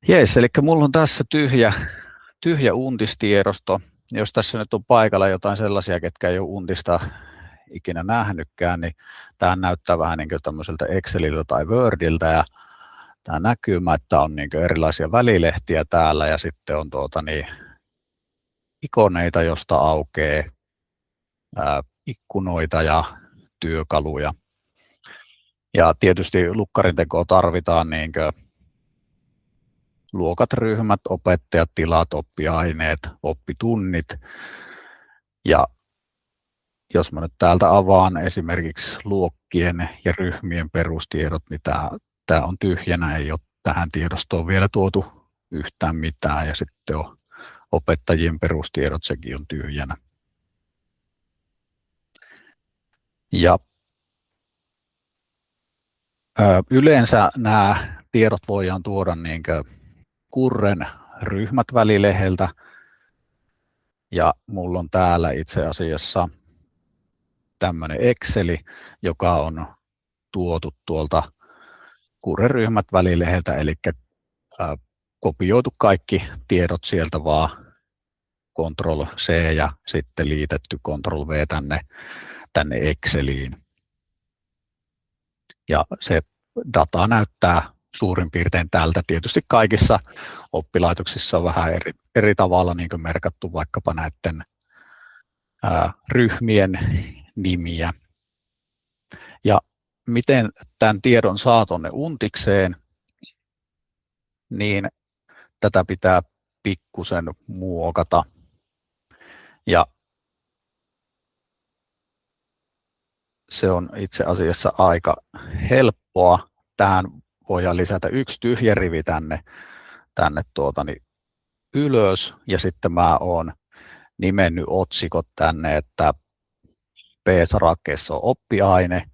Jees, eli mulla on tässä tyhjä untistiedosto. Jos tässä nyt on paikalla jotain sellaisia, ketkä ei ole untista ikinä nähnytkään, niin tämä näyttää vähän niin kuin tämmöiseltä Exceliltä tai Wordiltä, ja tämä näkymä, että on niin kuin erilaisia välilehtiä täällä, ja sitten on ikoneita, josta aukeaa ikkunoita ja työkaluja. Ja tietysti lukkarin tekoon tarvitaan niin kuin luokat, ryhmät, opettajat, tilat, oppiaineet, oppitunnit. Ja jos mä nyt täältä avaan esimerkiksi luokkien ja ryhmien perustiedot, niin tämä on tyhjänä, ei ole tähän tiedostoon vielä tuotu yhtään mitään, ja sitten on opettajien perustiedot, sekin on tyhjänä. Ja yleensä nämä tiedot voidaan tuoda niin kuin Kurren ryhmät välileheltä, ja mulla on täällä itse asiassa tämmöinen Exceli, joka on tuotu tuolta Kurren ryhmät välileheltä, eli kopioitu kaikki tiedot sieltä vaan Ctrl+C ja sitten liitetty Ctrl+V tänne Exceliin. Ja se data näyttää suurin piirtein tältä. Tietysti kaikissa oppilaitoksissa on vähän eri tavalla niin kuin merkattu vaikkapa näiden ryhmien nimiä. Ja miten tämän tiedon saa tuonne untikseen, niin tätä pitää pikkusen muokata. Ja se on itse asiassa aika helppoa. Tähän voidaan lisätä yksi tyhjä rivi tänne ylös, ja sitten mä oon nimennyt otsikot tänne, että B-sarakkeessa on oppiaine,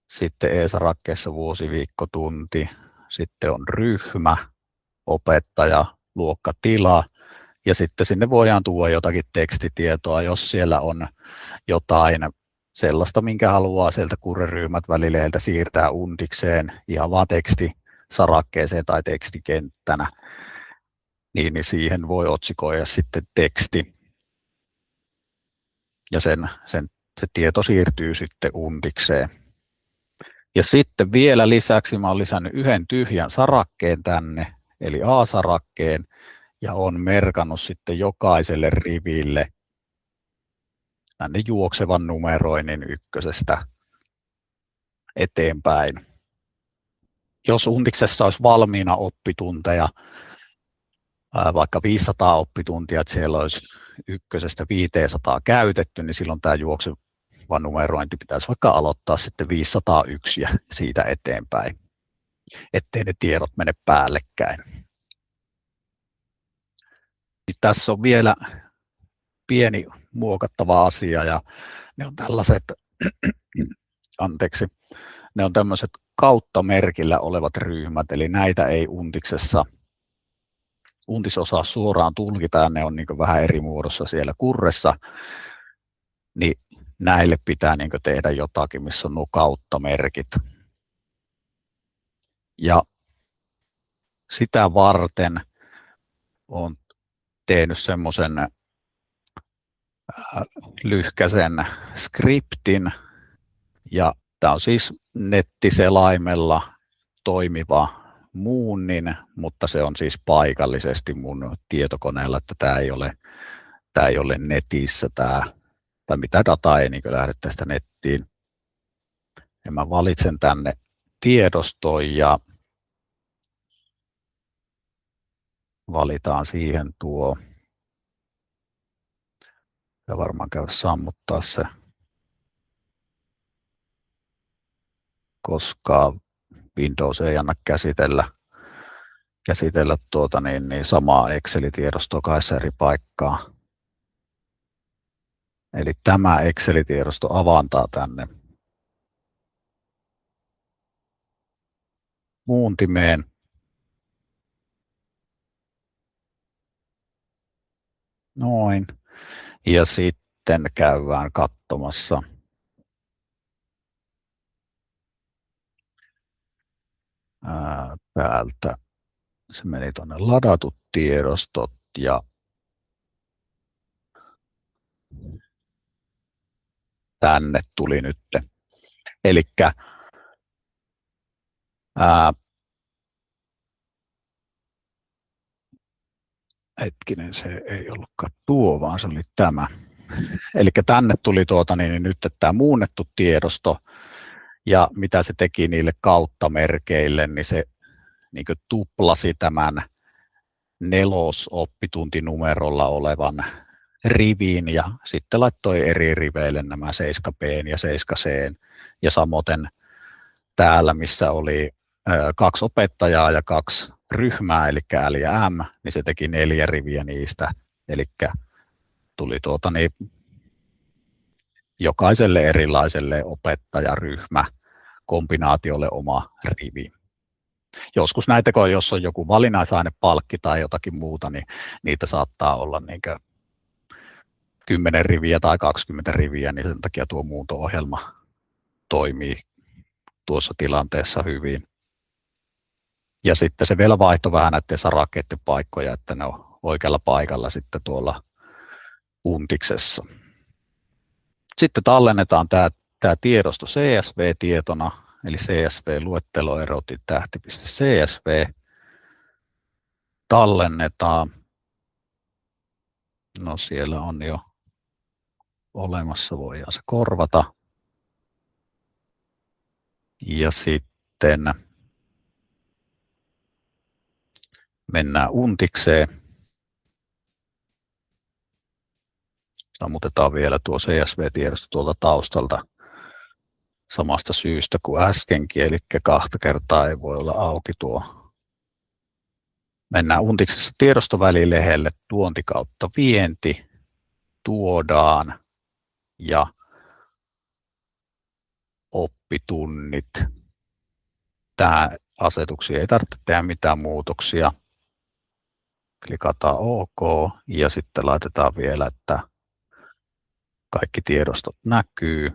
sitten E-sarakkeessa vuosi, viikko, tunti, sitten on ryhmä, opettaja, luokka, tila, ja sitten sinne voidaan tuoda jotakin tekstitietoa, jos siellä on jotain sellaista, minkä haluaa sieltä Kurren-ryhmät välileheltä siirtää untikseen ihan vaan tekstisarakkeeseen tai tekstikenttänä, niin siihen voi otsikoida sitten teksti. Ja se tieto siirtyy sitten untikseen. Ja sitten vielä lisäksi mä olen lisännyt yhden tyhjän sarakkeen tänne, eli A-sarakkeen, ja on merkannut sitten jokaiselle riville tänne juoksevan numeroinnin ykkösestä eteenpäin. Jos untiksessa olisi valmiina oppitunteja, vaikka 500 oppituntia, että siellä olisi ykkösestä 500 käytetty, niin silloin tämä juokseva numerointi pitäisi vaikka aloittaa sitten 501 ja siitä eteenpäin, ettei ne tiedot mene päällekkäin. Tässä on vielä pieni muokattava asia, ja ne on tällaiset, ne on tämmöiset kautta merkillä olevat ryhmät, eli näitä ei untis osaa suoraan tulkita, ja ne on niin kuin vähän eri muodossa siellä Kurressa, niin näille pitää niin kuin tehdä jotakin, missä on nuo kautta merkit. Ja sitä varten olen tehnyt semmoisen lyhkäisen skriptin, ja tämä on siis nettiselaimella toimiva muunnin, mutta se on siis paikallisesti mun tietokoneella, että tämä ei ole netissä, tai mitä dataa ei niin lähde tästä nettiin. Ja mä valitsen tänne tiedoston ja valitaan siihen tuo, ja varmaan käy sammuttaa se, koska Windows ei anna käsitellä samaa Excel-tiedostoa kahdessa eri paikkaa. Eli tämä Excel-tiedosto avantaa tänne muuntimeen. Noin. Ja sitten käydään katsomassa täältä se meni tuonne ladatut tiedostot ja tänne tuli nyt. Elikkä hetkinen, se ei ollutkaan tuo, vaan se oli tämä. Eli tänne tuli niin nyt tämä muunnettu tiedosto, ja mitä se teki niille kauttamerkeille, niin se niin tuplasi tämän nelosoppituntinumerolla olevan rivin, ja sitten laittoi eri riveille nämä 7B ja 7C, ja samoin täällä, missä oli 2 opettajaa ja 2 ryhmää, eli L ja M, niin se teki 4 riviä niistä, eli tuli jokaiselle erilaiselle opettajaryhmä kombinaatiolle oma rivi. Joskus näitä, jos on joku valinnaisainepalkki tai jotakin muuta, niin niitä saattaa olla niin 10 riviä tai 20 riviä, niin sen takia tuo muunto-ohjelma toimii tuossa tilanteessa hyvin. Ja sitten se vielä vaihtoi vähän näiden sarakkeiden paikkoja, että ne on oikealla paikalla sitten tuolla Untiksessa. Sitten tallennetaan tämä tiedosto CSV-tietona, eli CSV-luetteloerotin tähti.csv. Tallennetaan. No siellä on jo olemassa, voidaan se korvata. Ja sitten mennään Untikseen. Sammutetaan vielä tuo CSV-tiedosto tuolta taustalta samasta syystä kuin äskenkin, eli 2 kertaa ei voi olla auki tuo. Mennään Untiksessa tiedostovälilehdelle, tuonti kautta vienti, tuodaan ja oppitunnit. Tähän asetuksiin ei tarvitse tehdä mitään muutoksia. Klikataan OK ja sitten laitetaan vielä, että kaikki tiedostot näkyy.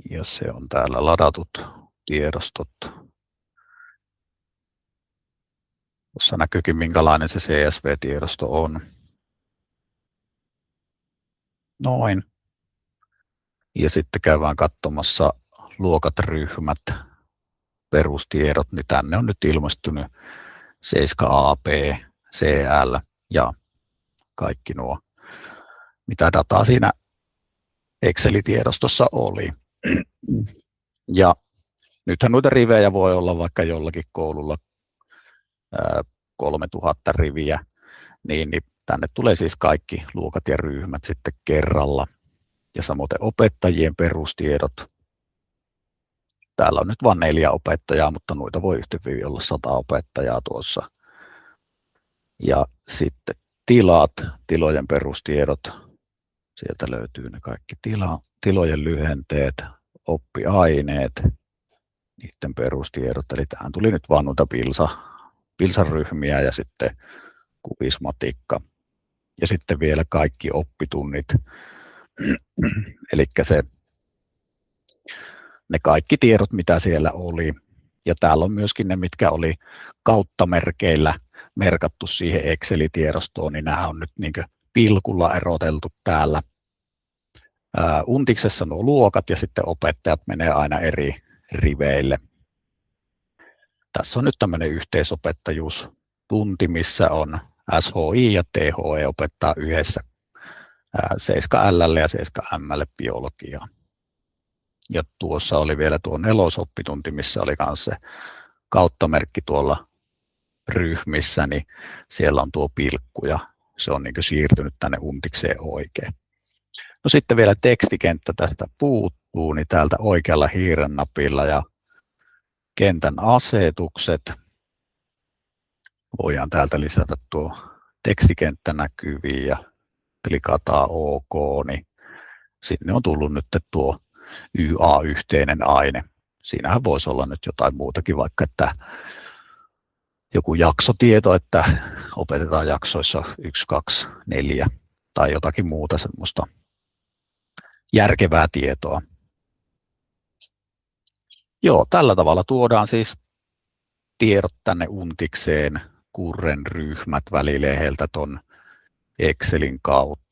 Ja se on täällä ladatut tiedostot. Tuossa näkyykin, minkälainen se CSV-tiedosto on. Noin. Ja sitten käydään katsomassa luokat, ryhmät, perustiedot, niin tänne on nyt ilmestynyt 7AB, CL ja kaikki nuo, mitä dataa siinä Excel-tiedostossa oli. Ja nythän noita rivejä voi olla vaikka jollakin koululla 3000 riviä, niin tänne tulee siis kaikki luokat ja ryhmät sitten kerralla. Ja samoin opettajien perustiedot. Täällä on nyt vain 4 opettajaa, mutta noita voi yhtä hyvin olla 100 opettajaa tuossa. Ja sitten tilat, tilojen perustiedot. Sieltä löytyy ne kaikki tilojen lyhenteet, oppiaineet, niiden perustiedot. Eli tähän tuli nyt vain noita pilsaryhmiä ja sitten kubismatikka. Ja sitten vielä kaikki oppitunnit. Eli ne kaikki tiedot, mitä siellä oli. Ja täällä on myöskin ne, mitkä oli kauttamerkeillä merkattu siihen Excel-tiedostoon, niin nämä on nyt niin kuin pilkulla eroteltu täällä. Untiksessa nuo luokat ja sitten opettajat menee aina eri riveille. Tässä on nyt tämmöinen yhteisopettajuustunti, missä on SHI ja THE opettaa yhdessä 7L ja 7M biologiaa. Ja tuossa oli vielä tuo 4. oppitunti, missä oli myös se kauttamerkki tuolla ryhmissä, niin siellä on tuo pilkku ja se on niin kuin siirtynyt tänne Untikseen oikein. No sitten vielä tekstikenttä tästä puuttuu, niin täältä oikealla hiiren napilla ja kentän asetukset. Voidaan täältä lisätä tuo tekstikenttä näkyviin ja klikataan OK, niin sinne on tullut nyt tuo YA-yhteinen aine. Siinähän voisi olla nyt jotain muutakin, vaikka että joku jaksotieto, että opetetaan jaksoissa 1, 2, 4 tai jotakin muuta semmoista järkevää tietoa. Joo, tällä tavalla tuodaan siis tiedot tänne Untikseen, Kurren ryhmät välileheltä ton Excelin kautta.